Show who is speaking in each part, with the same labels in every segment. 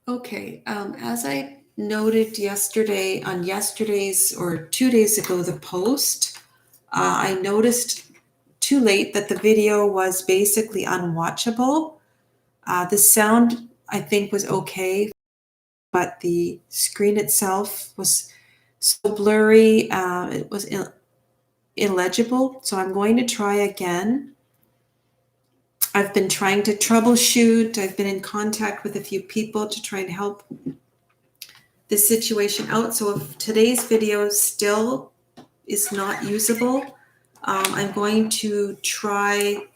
Speaker 1: Okay, as I noted yesterday on yesterday's or 2 days ago, the post, I noticed too late that the video was basically unwatchable. The sound, I think, was okay, but the screen itself was so blurry, it was illegible. So I'm going to try again. I've been trying to troubleshoot. I've been in contact with a few people to try and help this situation out. So if today's video still is not usable, I'm going to try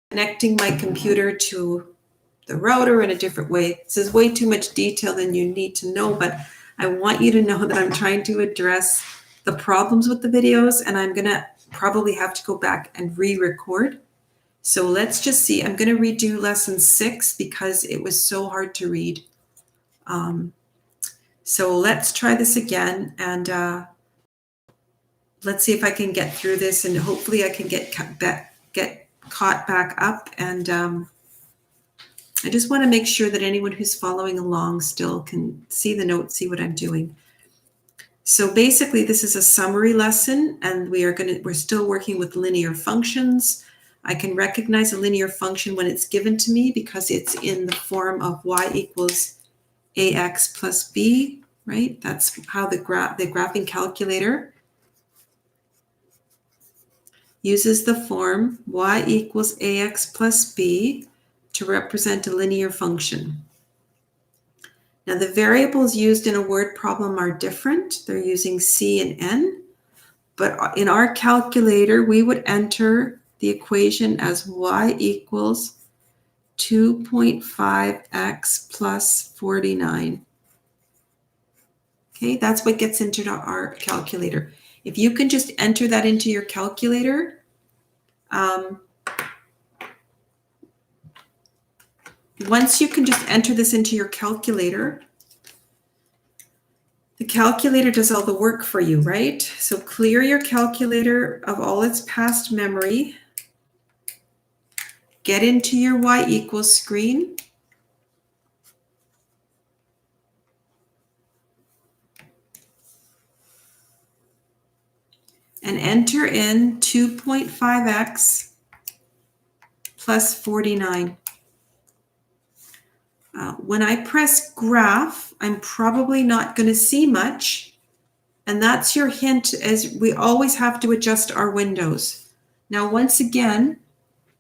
Speaker 1: connecting my computer to the router in a different way. This is way too much detail than you need to know, but I want you to know that I'm trying to address the problems with the videos, and I'm gonna probably have to go back and re-record. So let's just see. I'm gonna redo lesson 6 because it was so hard to read. So let's try this again, and let's see if I can get through this, and hopefully I can get caught back up. And I just want to make sure that anyone who's following along still can see the notes, see what I'm doing. So basically, this is a summary lesson, and we're still working with linear functions. I can recognize a linear function when it's given to me because it's in the form of y equals ax plus b, right? That's how the graphing calculator uses the form y equals ax plus b to represent a linear function. Now the variables used in a word problem are different. They're using c and n, but in our calculator, we would enter the equation as y equals 2.5x plus 49. Okay, that's what gets into our calculator. If you can just enter that into your calculator, once you can just enter this into your calculator, the calculator does all the work for you, right? So clear your calculator of all its past memory. Get into your y equals screen. And enter in 2.5x plus 49. When I press graph, I'm probably not going to see much. And that's your hint, as we always have to adjust our windows. Now, once again,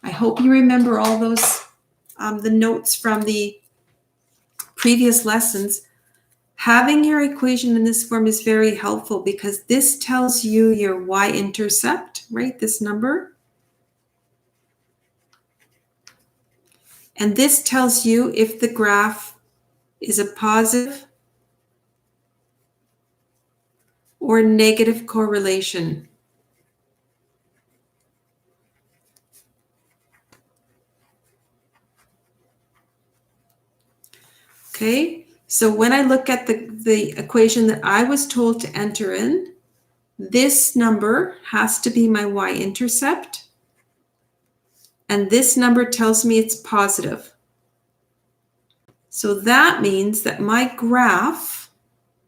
Speaker 1: I hope you remember all those, the notes from the previous lessons. Having your equation in this form is very helpful because this tells you your y-intercept, right? This number. And this tells you if the graph is a positive or negative correlation. Okay, so when I look at the equation that I was told to enter in, this number has to be my y-intercept, and this number tells me it's positive. So that means that my graph,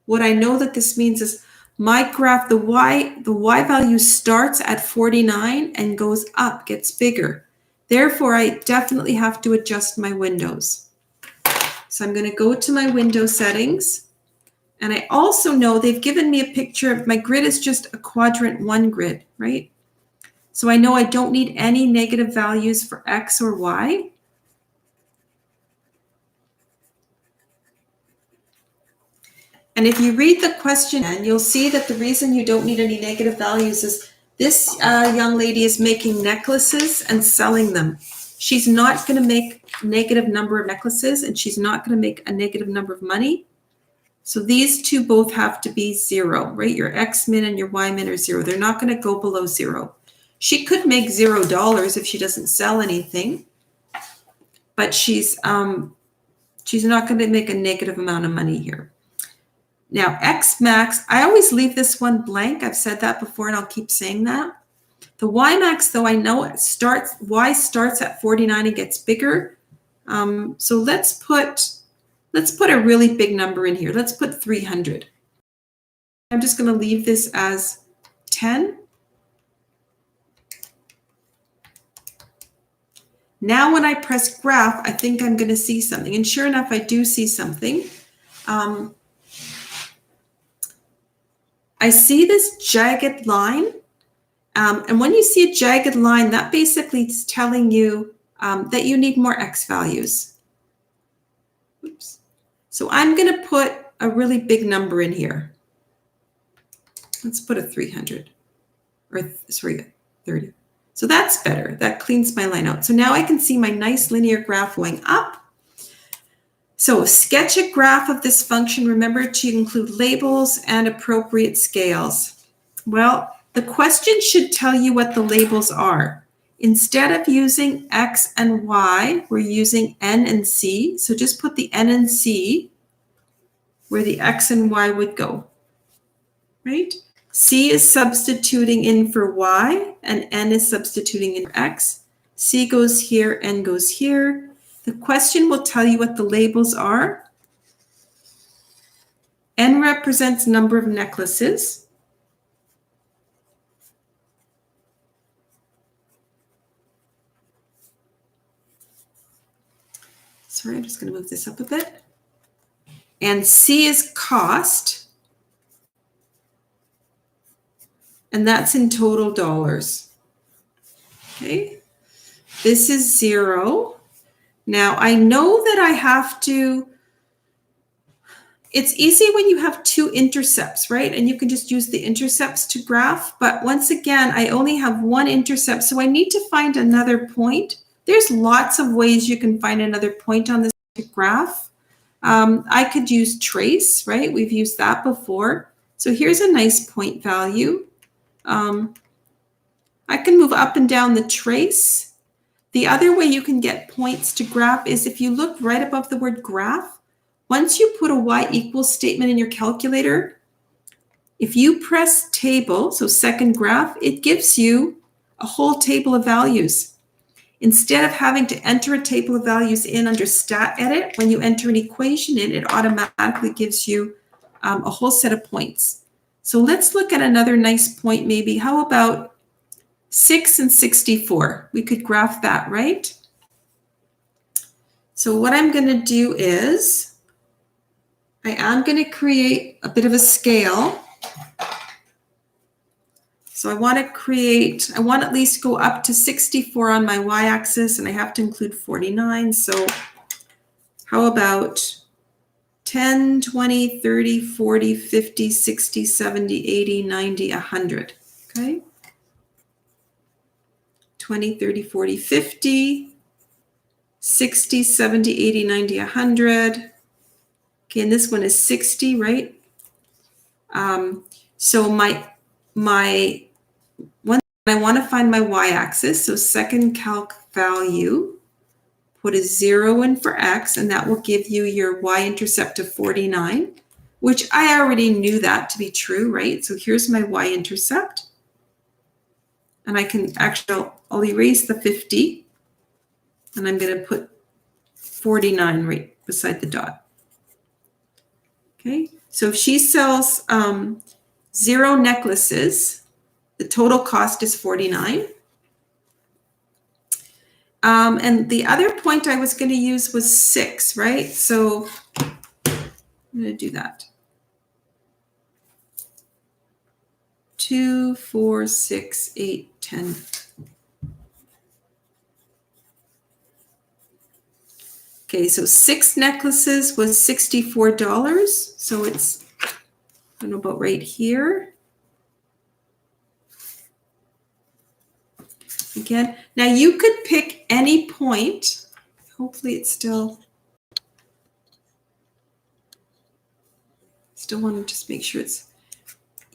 Speaker 1: what I know that this means is my graph, the y value starts at 49 and goes up, gets bigger. Therefore, I definitely have to adjust my windows. So I'm going to go to my window settings. And I also know they've given me a picture of my grid is just a quadrant 1 grid, right? So I know I don't need any negative values for x or y. And if you read the question, you'll see that the reason you don't need any negative values is this young lady is making necklaces and selling them. She's not going to make a negative number of necklaces, and she's not going to make a negative number of money. So these two both have to be 0, right? Your x min and your y min are 0. They're not going to go below 0. She could make $0 if she doesn't sell anything, but she's not going to make a negative amount of money here. Now, X max, I always leave this one blank. I've said that before, and I'll keep saying that. The Y max, though, I know Y starts at 49 and gets bigger. So let's put Let's put a really big number in here. Let's put 300. I'm just going to leave this as 10. Now when I press graph, I think I'm going to see something. And sure enough, I do see something. I see this jagged line. And when you see a jagged line, that basically is telling you that you need more X values. Oops. So I'm going to put a really big number in here. Let's put a 300, or sorry, 30. So that's better. That cleans my line out. So now I can see my nice linear graph going up. So sketch a graph of this function. Remember to include labels and appropriate scales. Well, the question should tell you what the labels are. Instead of using X and Y, we're using N and C. So just put the N and C where the X and Y would go, right? C is substituting in for Y, and N is substituting in for X. C goes here, N goes here. The question will tell you what the labels are. N represents number of necklaces. Sorry, I'm just going to move this up a bit. And C is cost. And that's in total dollars. Okay. This is 0. Now I know that I have to, it's easy when you have two intercepts, right? And you can just use the intercepts to graph. But once again, I only have one intercept. So I need to find another point. There's lots of ways you can find another point on this graph. I could use trace, right? We've used that before. So here's a nice point value. I can move up and down the trace. The other way you can get points to graph is if you look right above the word graph, once you put a y equals statement in your calculator, if you press table, so second graph, it gives you a whole table of values. Instead of having to enter a table of values in under stat edit, when you enter an equation in, it automatically gives you a whole set of points. So let's look at another nice point maybe. How about 6 and 64? We could graph that, right? So what I'm going to do is I am going to create a bit of a scale. So I want at least go up to 64 on my y-axis, and I have to include 49. So how about 10, 20, 30, 40, 50, 60, 70, 80, 90, 100, okay? 20, 30, 40, 50, 60, 70, 80, 90, 100. Okay, and this one is 60, right? So I want to find my y-axis, so second calc value, put a 0 in for x, and that will give you your y-intercept of 49, which I already knew that to be true, right? So here's my y-intercept. And I can actually, I'll erase the 50, and I'm going to put 49 right beside the dot. Okay, so if she sells 0 necklaces, the total cost is 49. And the other point I was going to use was 6, right? So I'm going to do that. 2, 4, 6, 8, 10. Okay, so 6 necklaces was $64. So it's, I don't know about right here. Again, now you could pick any point. Hopefully it's still want to just make sure it's,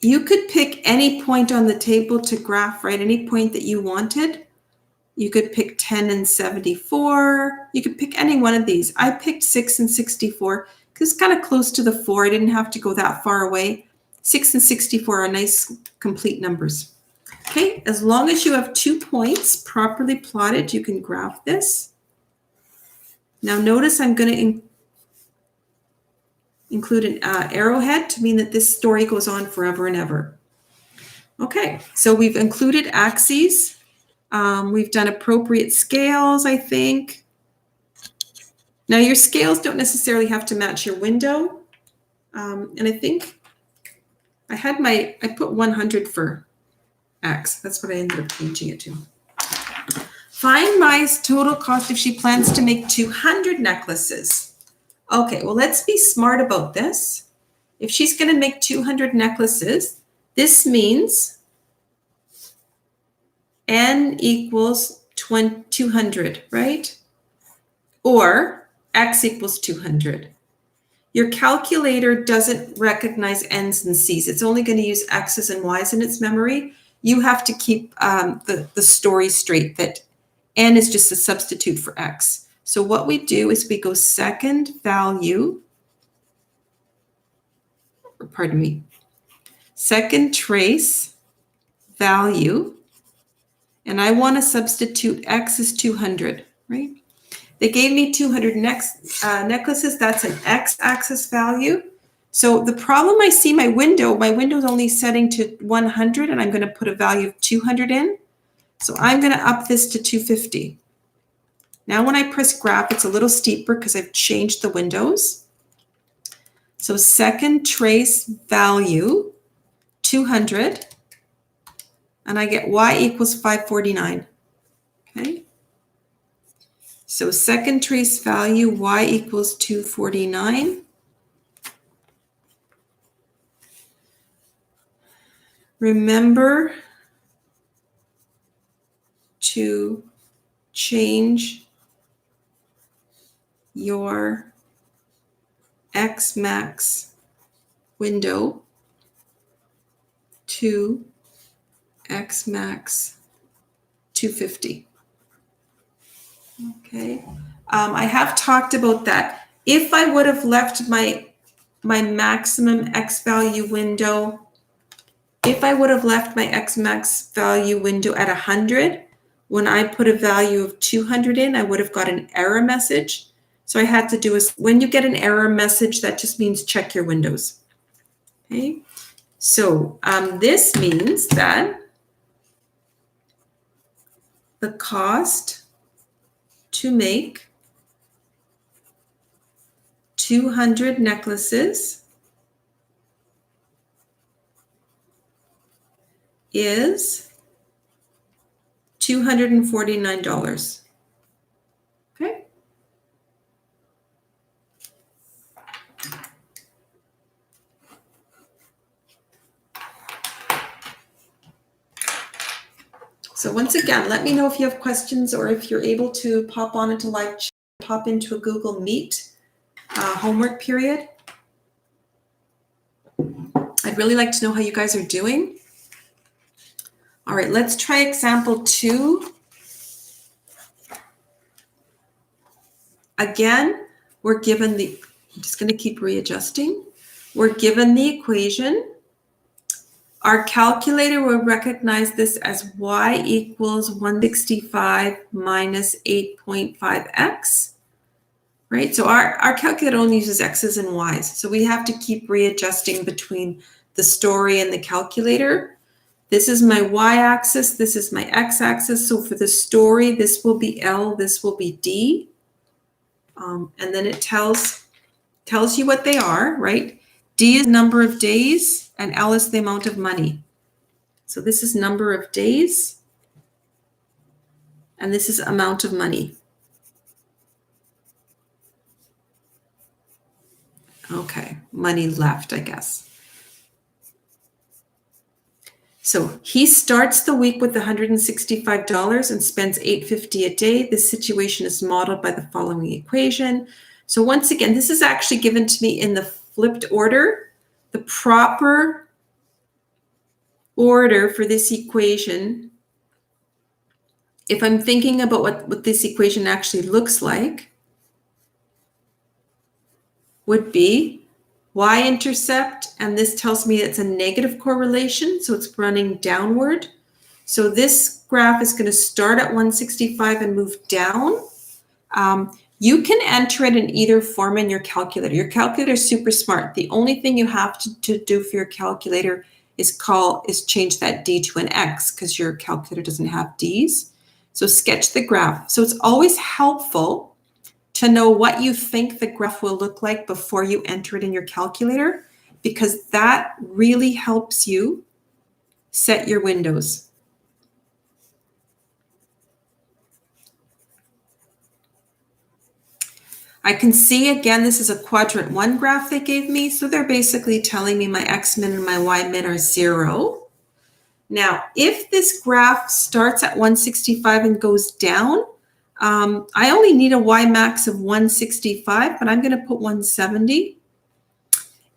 Speaker 1: you could pick any point on the table to graph, right? Any point that you wanted. You could pick 10 and 74. You could pick any one of these. I picked 6 and 64 because it's kind of close to the 4. I didn't have to go that far away. 6 and 64 are nice complete numbers. Okay, as long as you have 2 points properly plotted, you can graph this. Now notice I'm going to include an arrowhead to mean that this story goes on forever and ever. Okay, so we've included axes. We've done appropriate scales, I think. Now your scales don't necessarily have to match your window. And I think I put 100 for X. That's what I ended up changing it to. Find Mai's total cost if she plans to make 200 necklaces. Okay, well, let's be smart about this. If she's going to make 200 necklaces, this means N equals 200, right? Or X equals 200. Your calculator doesn't recognize N's and C's. It's only going to use X's and Y's in its memory. You have to keep the story straight that N is just a substitute for X. So what we do is we go second value, or pardon me, second trace value, and I want to substitute X is 200, right? They gave me 200 necklaces. That's an X-axis value. So the problem I see my window is only setting to 100, and I'm going to put a value of 200 in. So I'm going to up this to 250. Now when I press graph, it's a little steeper because I've changed the windows. So second trace value, 200, and I get Y equals 549. Okay. So second trace value, Y equals 249. Remember to change your X max window to X max 250. Okay, I have talked about that. If I would have left my maximum X value window, if I would have left my X max value window at 100, when I put a value of 200 in, I would have got an error message. So I had to do when you get an error message, that just means check your windows. Okay, so this means that the cost to make 200 necklaces is $249. Okay. So once again, let me know if you have questions or if you're able to pop on into live chat, pop into a Google Meet homework period. I'd really like to know how you guys are doing. All right, let's try example 2. Again, we're given I'm just going to keep readjusting. We're given the equation. Our calculator will recognize this as Y equals 165 minus 8.5x, right? So our calculator only uses X's and Y's. So we have to keep readjusting between the story and the calculator. This is my Y-axis, this is my X-axis. So for the story, this will be L, this will be D. And then it tells you what they are, right? D is number of days and L is the amount of money. So this is number of days and this is amount of money. Okay, money left, I guess. So he starts the week with $165 and spends $850 a day. This situation is modeled by the following equation. So once again, this is actually given to me in the flipped order. The proper order for this equation, if I'm thinking about what this equation actually looks like, would be y-intercept, and this tells me it's a negative correlation, so it's running downward. So this graph is going to start at 165 and move down. You can enter it in either form in your calculator. Your calculator is super smart. The only thing you have to do for your calculator is change that D to an X because your calculator doesn't have Ds. So sketch the graph. So it's always helpful to know what you think the graph will look like before you enter it in your calculator, because that really helps you set your windows. I can see, again, this is a quadrant 1 graph they gave me. So they're basically telling me my x-min and my y-min are 0. Now, if this graph starts at 165 and goes down, I only need a y max of 165, but I'm going to put 170.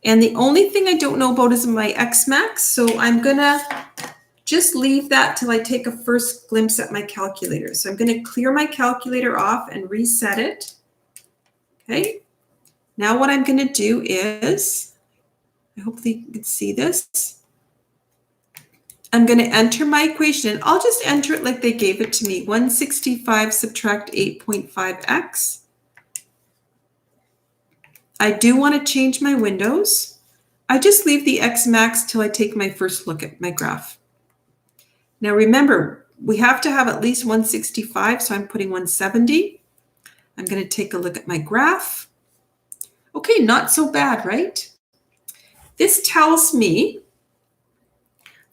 Speaker 1: And the only thing I don't know about is my x max. So I'm going to just leave that till I take a first glimpse at my calculator. So I'm going to clear my calculator off and reset it. Okay, now what I'm going to do is, hopefully you can see this. I'm going to enter my equation, and I'll just enter it like they gave it to me. 165 subtract 8.5x. I do want to change my windows. I just leave the x max till I take my first look at my graph. Now remember, we have to have at least 165, so I'm putting 170. I'm going to take a look at my graph. Okay, not so bad, right? This tells me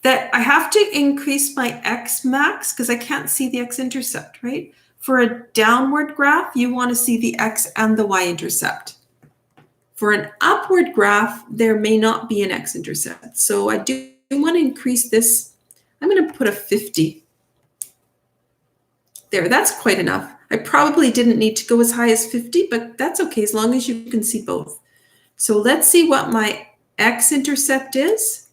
Speaker 1: that I have to increase my x max because I can't see the x-intercept, right? For a downward graph, you want to see the x and the y-intercept. For an upward graph, there may not be an x-intercept. So I do want to increase this. I'm going to put a 50. There, that's quite enough. I probably didn't need to go as high as 50, but that's okay as long as you can see both. So let's see what my x-intercept is.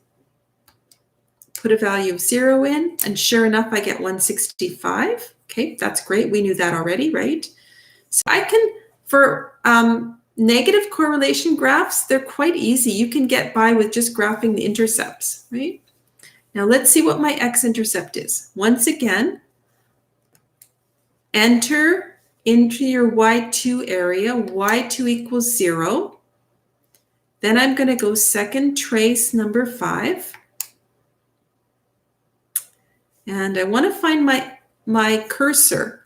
Speaker 1: Put a value of 0 in, and sure enough, I get 165. Okay, that's great. We knew that already, right? So I can, for negative correlation graphs, they're quite easy. You can get by with just graphing the intercepts, right? Now let's see what my x-intercept is. Once again, enter into your y2 area, y2 equals 0. Then I'm going to go second trace number 5. And I want to find my cursor.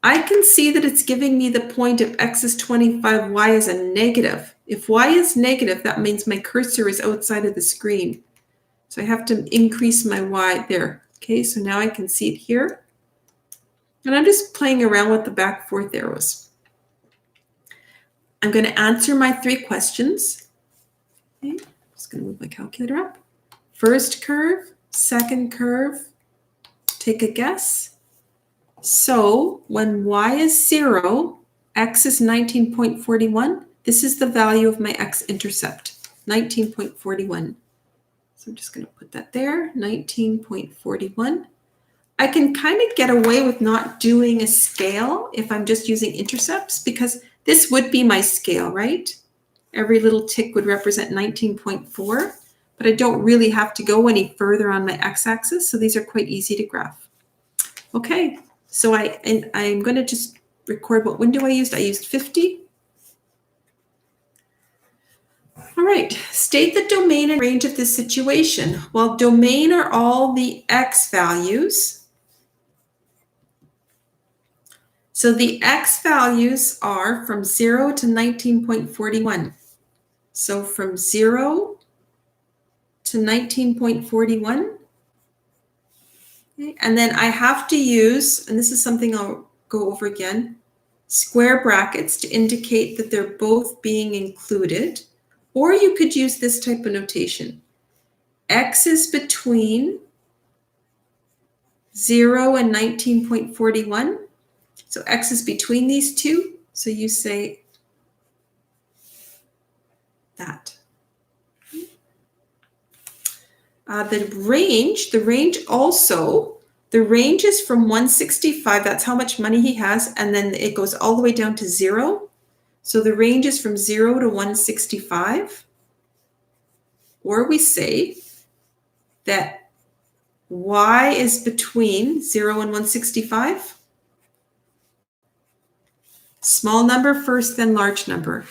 Speaker 1: I can see that it's giving me the point of x is 25, y is a negative. If y is negative, that means my cursor is outside of the screen. So I have to increase my y there. Okay, so now I can see it here. And I'm just playing around with the back fourth arrows. I'm going to answer my 3 questions. Okay, I'm just going to move my calculator up. First curve, second curve, take a guess. So when y is 0, x is 19.41. This is the value of my x-intercept, 19.41. So I'm just going to put that there, 19.41. I can kind of get away with not doing a scale if I'm just using intercepts, because this would be my scale, right? Every little tick would represent 19.4, but I don't really have to go any further on my x-axis, so these are quite easy to graph. Okay, so I'm going to just record what window I used. I used 50. All right, state the domain and range of this situation. Well, domain are all the x values. So the x values are from 0 to 19.41. So from 0 to 19.41. Okay. And then I have to use, and this is something I'll go over again, square brackets to indicate that they're both being included. Or you could use this type of notation. X is between 0 and 19.41. So x is between these two. So you say that. The range also, the range is from 165. That's how much money he has. And then it goes all the way down to 0. So the range is from 0 to 165. Or we say that y is between 0 and 165. Small number first, then large number.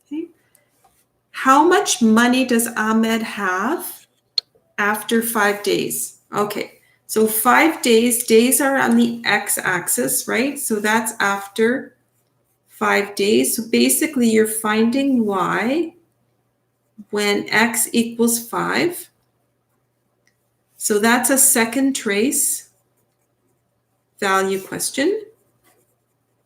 Speaker 1: Okay. How much money does Ahmed have after 5 days? Okay, so 5 days, days are on the x-axis, right? So that's after 5 days. So basically you're finding y when x equals 5. So that's a second trace value question.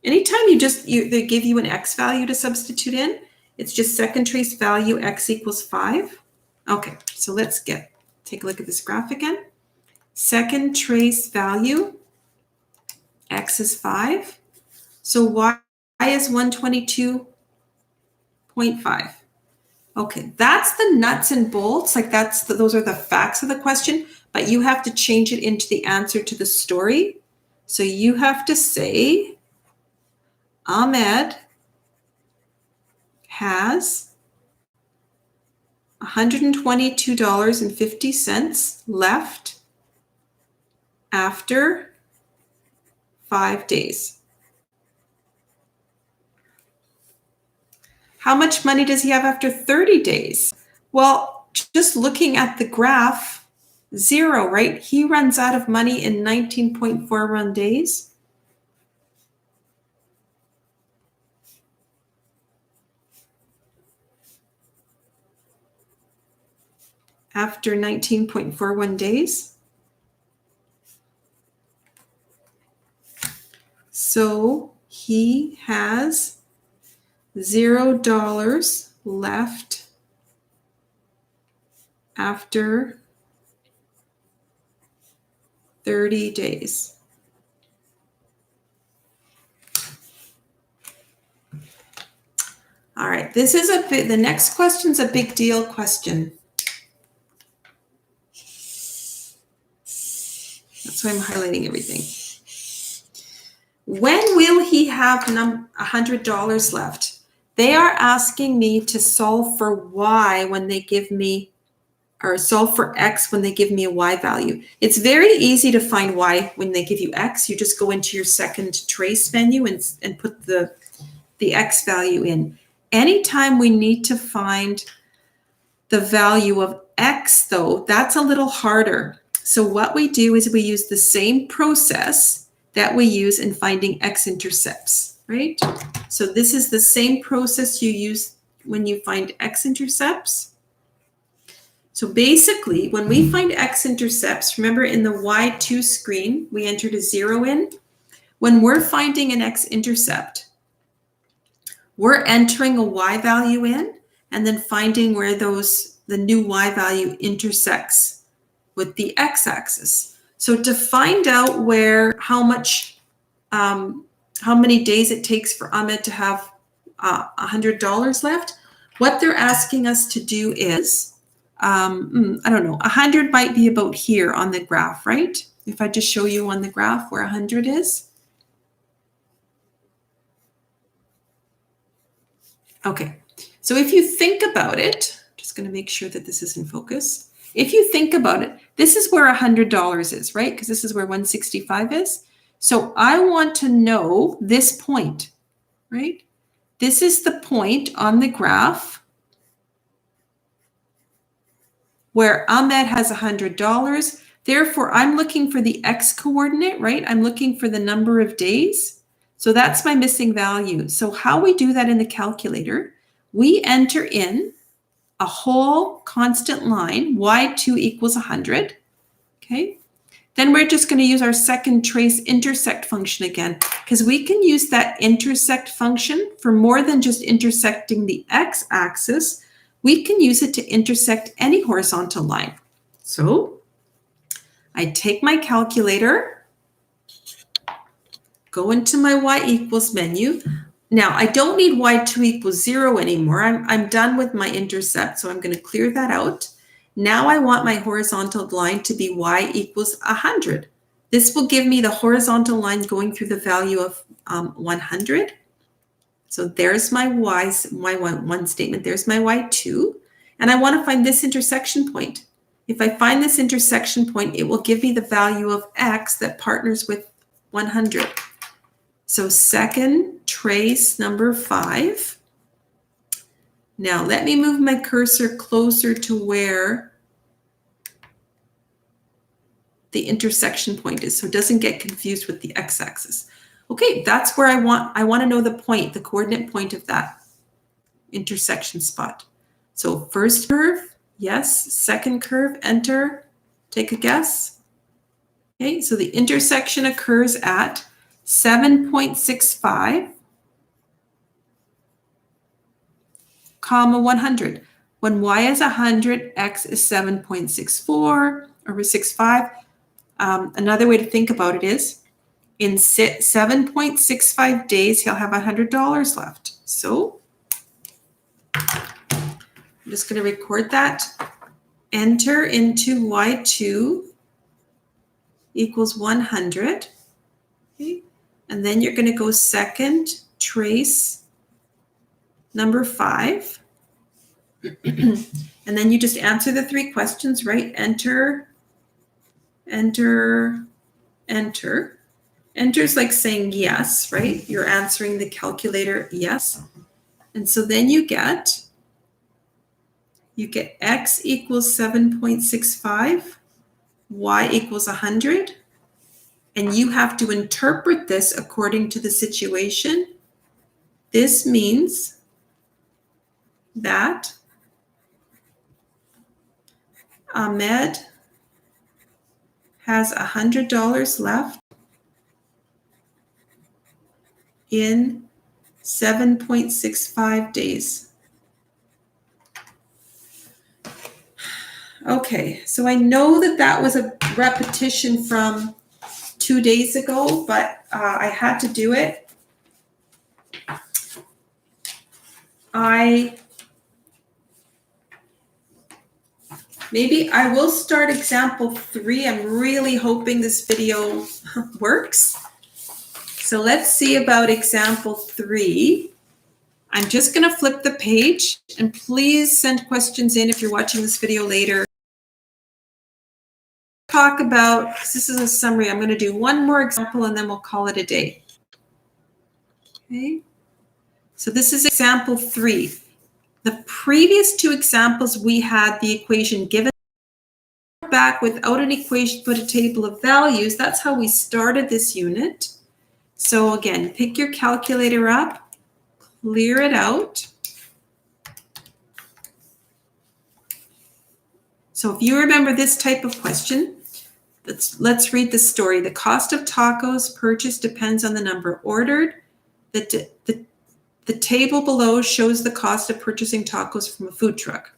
Speaker 1: Anytime they give you an x value to substitute in, it's just second trace value x equals 5. Okay, so let's take a look at this graph again. Second trace value, x is 5. So y is 122.5. Okay, that's the nuts and bolts, like those are the facts of the question, but you have to change it into the answer to the story. So you have to say, Ahmed has $122.50 left after 5 days. How much money does he have after 30 days? Well, just looking at the graph, 0, right? He runs out of money in 19.41 days. After 19.41 days. So he has $0 left after 30 days. All right, this is the next question's a big deal question. That's why I'm highlighting everything. When will he have $100 left? They are asking me to solve for y when they give me, or solve for x when they give me a y value. It's very easy to find y when they give you x. You just go into your second trace menu and put the x value in. Anytime we need to find the value of x, though, that's a little harder. So what we do is we use the same process that we use in finding x-intercepts, right? So this is the same process you use when you find x-intercepts. So basically, when we find x-intercepts, remember in the y2 screen, we entered a 0 in. When we're finding an x-intercept, we're entering a y value in and then finding where the new y value intersects with the x-axis. So to find out how many days it takes for Ahmed to have $100 left, what they're asking us to do is, I don't know, 100 might be about here on the graph, right? If I just show you on the graph where 100 is. Okay, so if you think about it, just going to make sure that this is in focus. If you think about it, this is where $100 is, right? Because this is where 165 is. So I want to know this point, right? This is the point on the graph where Ahmed has $100. Therefore, I'm looking for the x coordinate, right? I'm looking for the number of days. So that's my missing value. So how we do that in the calculator, we enter in a whole constant line, y2 equals 100, okay? Then we're just going to use our second trace intersect function again, because we can use that intersect function for more than just intersecting the x-axis. We can use it to intersect any horizontal line. So I take my calculator, go into my y equals menu. Now, I don't need y2 equals 0 anymore. I'm done with my intercept, so I'm going to clear that out. Now I want my horizontal line to be y equals 100. This will give me the horizontal line going through the value of 100. So there's my y1 statement. There's my y2. And I want to find this intersection point. If I find this intersection point, it will give me the value of x that partners with 100. So second trace number 5. Now let me move my cursor closer to where the intersection point is so it doesn't get confused with the x-axis. Okay, that's where I want to know the point, the coordinate point of that intersection spot. So first curve, yes. Second curve, enter. Take a guess. Okay, so the intersection occurs at 7.65, comma 100. When y is 100, x is 7.64 over 65. Another way to think about it is in 7.65 days, he'll have $100 left. So I'm just going to record that. Enter into y2 equals 100. Okay. And then you're going to go second trace number 5. And then you just answer the 3 questions, right? Enter, enter, enter. Enter is like saying yes, right? You're answering the calculator yes. And so then you get x equals 7.65, y equals 100. And you have to interpret this according to the situation. This means that Ahmed has $100 left in 7.65 days. Okay, so I know that was a repetition from 2 days ago, but I had to do it. Maybe I will start example 3. I'm really hoping this video works. So let's see about example 3. I'm just going to flip the page, and please send questions in if you're watching this video later. Talk about, because this is a summary, I'm going to do one more example and then we'll call it a day. Okay. So this is example 3. The previous 2 examples, we had the equation given back without an equation, put a table of values. That's how we started this unit. So again, pick your calculator up, clear it out. So if you remember this type of question, let's read the story. The cost of tacos purchased depends on the number ordered. The table below shows the cost of purchasing tacos from a food truck.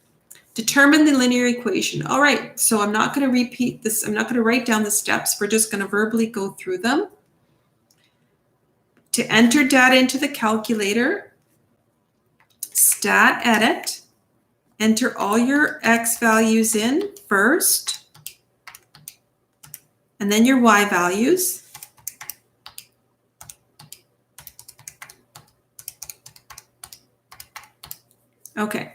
Speaker 1: Determine the linear equation. All right, so I'm not going to repeat this. I'm not going to write down the steps. We're just going to verbally go through them. To enter data into the calculator, stat edit, enter all your x values in first, and then your y values. Okay,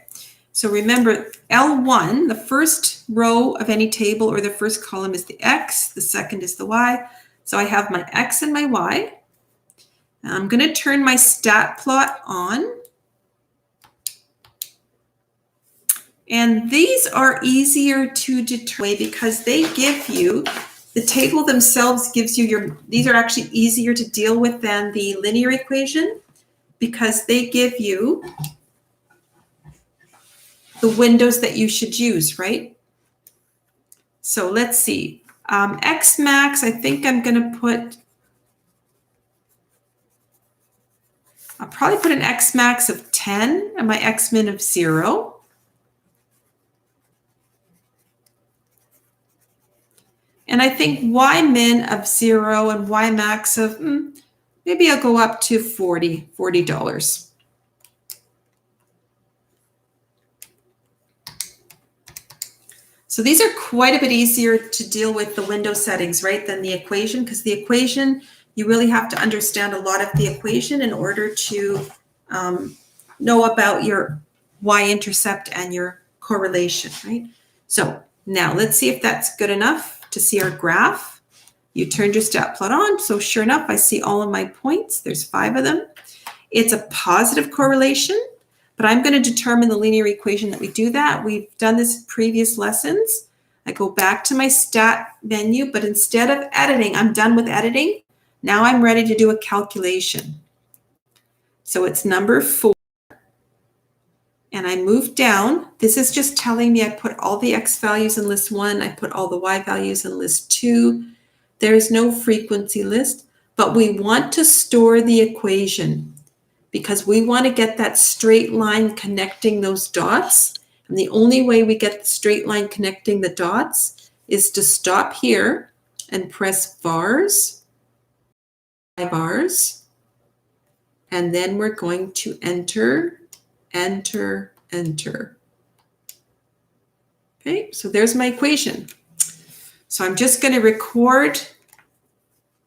Speaker 1: so remember L1, the first row of any table or the first column is the x, the second is the y. So I have my x and my y. Now I'm going to turn my stat plot on. And these are easier to determine because they give you, the table themselves gives you these are actually easier to deal with than the linear equation because they give you the windows that you should use, right? So let's see. X max, I think I'm going to I'll probably put an X max of 10 and my X min of 0. And I think Y min of 0 and Y max of, maybe I'll go up to $40. So these are quite a bit easier to deal with the window settings, right, than the equation, because the equation, you really have to understand a lot of the equation in order to know about your y-intercept and your correlation, right? So now let's see if that's good enough to see our graph. You turned your stat plot on. So sure enough, I see all of my points. There's 5 of them. It's a positive correlation, but I'm going to determine the linear equation that we do that. We've done this in previous lessons. I go back to my stat menu, but instead of editing, I'm done with editing. Now I'm ready to do a calculation. So it's number 4. And I move down. This is just telling me I put all the X values in list 1. I put all the Y values in list 2. There's no frequency list, but we want to store the equation because we want to get that straight line connecting those dots. And the only way we get the straight line connecting the dots is to stop here and press vars, vars, and then we're going to enter, enter, enter. Okay, so there's my equation. So I'm just going to record.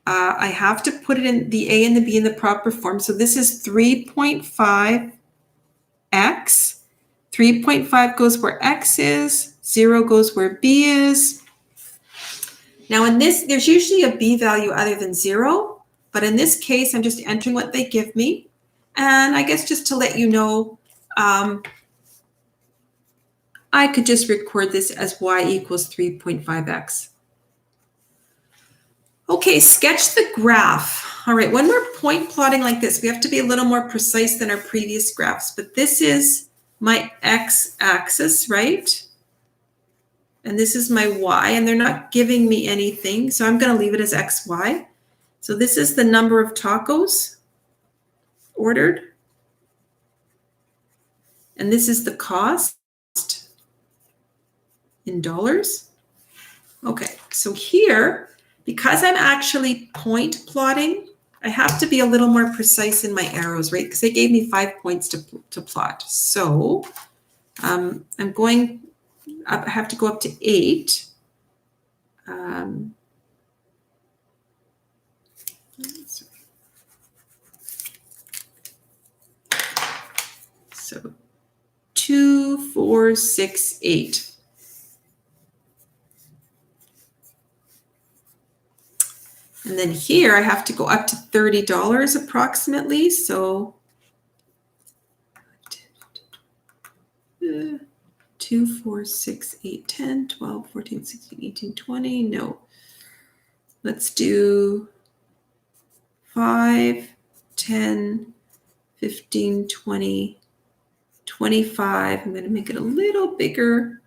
Speaker 1: I have to put it in the A and the B in the proper form. So this is 3.5x. 3.5 goes where X is. 0 goes where B is. Now in this, there's usually a B value other than 0. But in this case, I'm just entering what they give me. And I guess just to let you know, I could just record this as y equals 3.5x. Okay, sketch the graph. All right, when we're point plotting like this, we have to be a little more precise than our previous graphs, but this is my x-axis, right? And this is my y, and they're not giving me anything, so I'm going to leave it as xy. So this is the number of tacos ordered, and this is the cost in dollars. Okay, so here, because I'm actually point plotting, I have to be a little more precise in my arrows, right? Because they gave me 5 points to plot. So I'm going up, I have to go up to 8. So 2, 4, 6, 8. And then here I have to go up to $30 approximately. So 2, 4, 6, 8, 10, 12, 14, 16, 18, 20. No. Let's do 5, 10, 15, 20, 25. I'm going to make it a little bigger.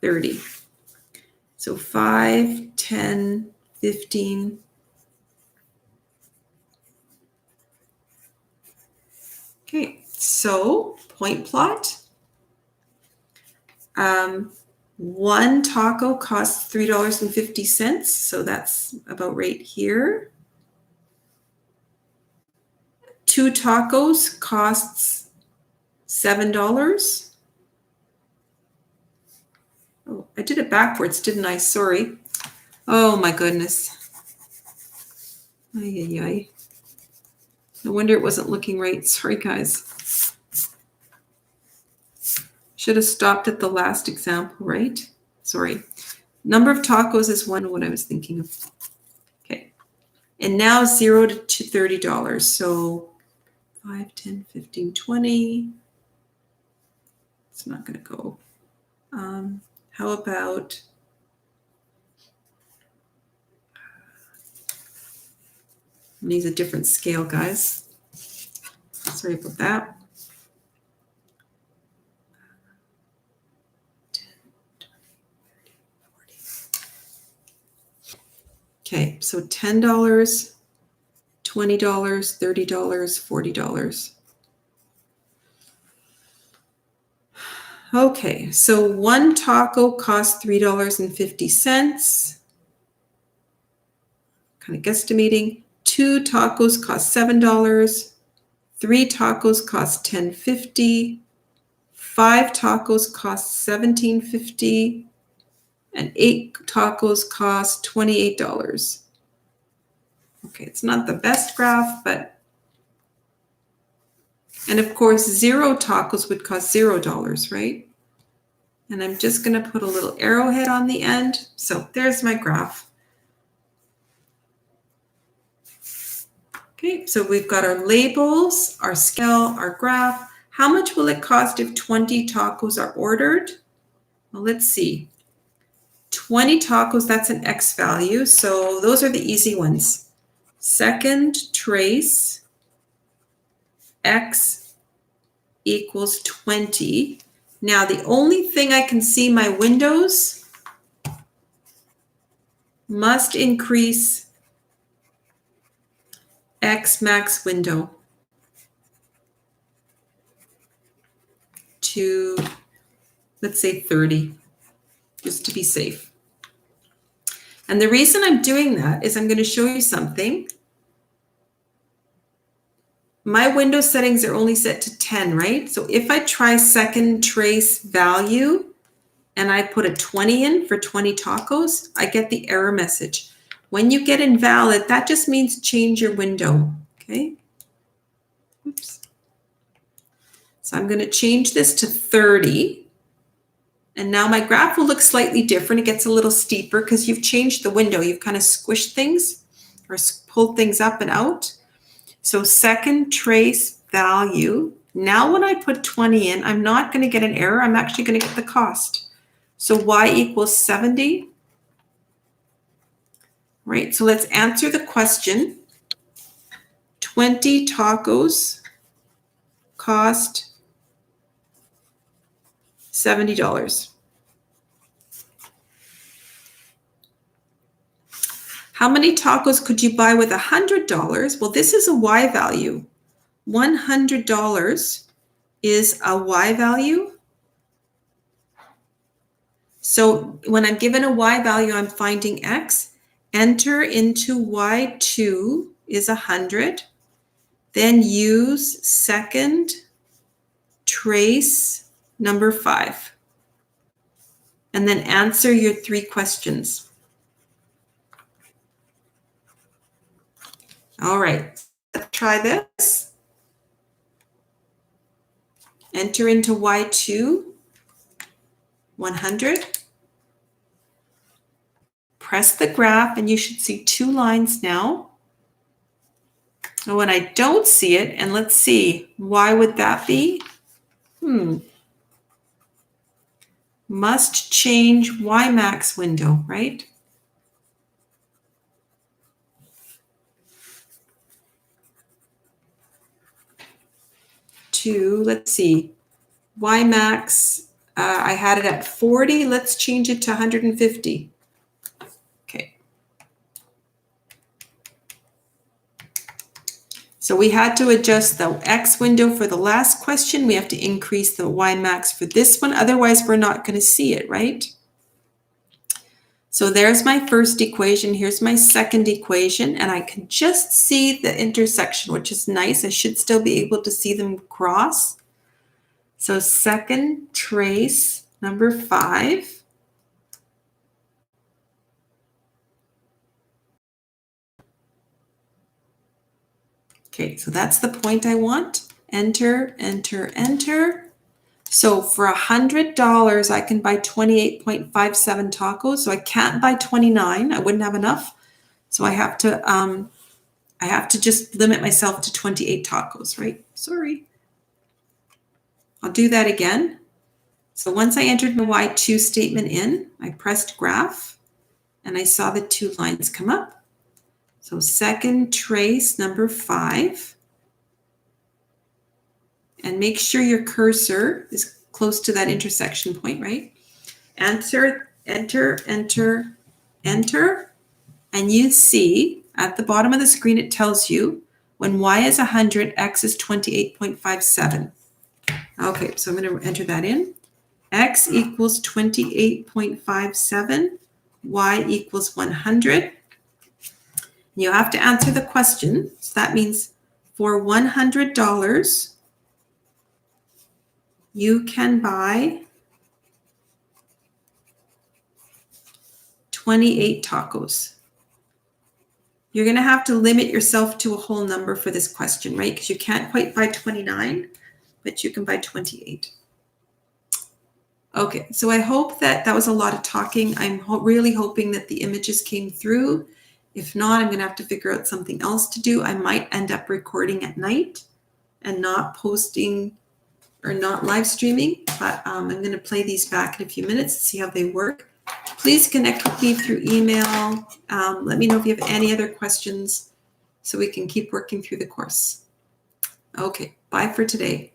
Speaker 1: 30. So 5, 10, 15. Okay, so point plot. 1 taco costs $3.50, so that's about right here. 2 tacos costs $7. Oh, I did it backwards, didn't I? Sorry. Oh my goodness. Ay, ay, ay. No wonder it wasn't looking right. Sorry, guys. Should have stopped at the last example, right? Sorry. Number of tacos is what I was thinking of. Okay. And now 0 to $30. So 5, 10, 15, 20. It's not going to go. How about needs a different scale, guys. Sorry about that. 10, 20, 30, 40. Okay, so $10, $20, $30, $40. Okay, so 1 taco costs $3.50. Kind of guesstimating. 2 tacos cost $7. 3 tacos cost $10.50. 5 tacos cost $17.50. And 8 tacos cost $28. Okay, it's not the best graph, but, and of course, 0 tacos would cost $0, right? And I'm just going to put a little arrowhead on the end. So there's my graph. Okay, so we've got our labels, our scale, our graph. How much will it cost if 20 tacos are ordered? Well, let's see. 20 tacos, that's an X value. So those are the easy ones. Second trace, X equals 20. Now, the only thing I can see, my windows must increase X max window to, let's say 30, just to be safe. And the reason I'm doing that is I'm going to show you something. My window settings are only set to 10, right? So if I try second trace value and I put a 20 in for 20 tacos, I get the error message. When you get invalid, that just means change your window, okay? Oops. So I'm going to change this to 30. And now my graph will look slightly different. It gets a little steeper because you've changed the window. You've kind of squished things or pulled things up and out. So second trace value. Now when I put 20 in, I'm not going to get an error. I'm actually going to get the cost. So y equals 70. Right, so let's answer the question. 20 tacos cost $70. How many tacos could you buy with $100? Well, this is a Y value. $100 is a Y value. So when I'm given a Y value, I'm finding X. Enter into Y2 is 100. Then use second trace number 5. And then answer your 3 questions. All right, let's try this. Enter into Y2, 100. Press the graph and you should see 2 lines now. And when I don't see it, and let's see, why would that be? Must change Y max window, right? To, let's see, Y max, I had it at 40. Let's change it to 150. Okay. So we had to adjust the X window for the last question. We have to increase the Y max for this one. Otherwise, we're not going to see it, right? So there's my first equation. Here's my second equation. And I can just see the intersection, which is nice. I should still be able to see them cross. So second trace number 5. Okay, so that's the point I want. Enter, enter, enter. So for $100, I can buy 28.57 tacos. So I can't buy 29. I wouldn't have enough. So I have to just limit myself to 28 tacos, right? Sorry. I'll do that again. So once I entered my Y2 statement in, I pressed graph and I saw the 2 lines come up. So second trace number 5. And make sure your cursor is close to that intersection point, right? Enter, enter, enter, enter. And you see at the bottom of the screen, it tells you when Y is 100, X is 28.57. Okay, so I'm going to enter that in. X equals 28.57. Y equals 100. You have to answer the question. So that means for $100, you can buy 28 tacos. You're going to have to limit yourself to a whole number for this question, right? Because you can't quite buy 29, but you can buy 28. Okay, so I hope that was a lot of talking. I'm really hoping that the images came through If not, I'm going to have to figure out something else to do. I might end up recording at night and not posting or not live streaming, but I'm going to play these back in a few minutes and see how they work. Please connect with me through email. Let me know if you have any other questions so we can keep working through the course. Okay, bye for today.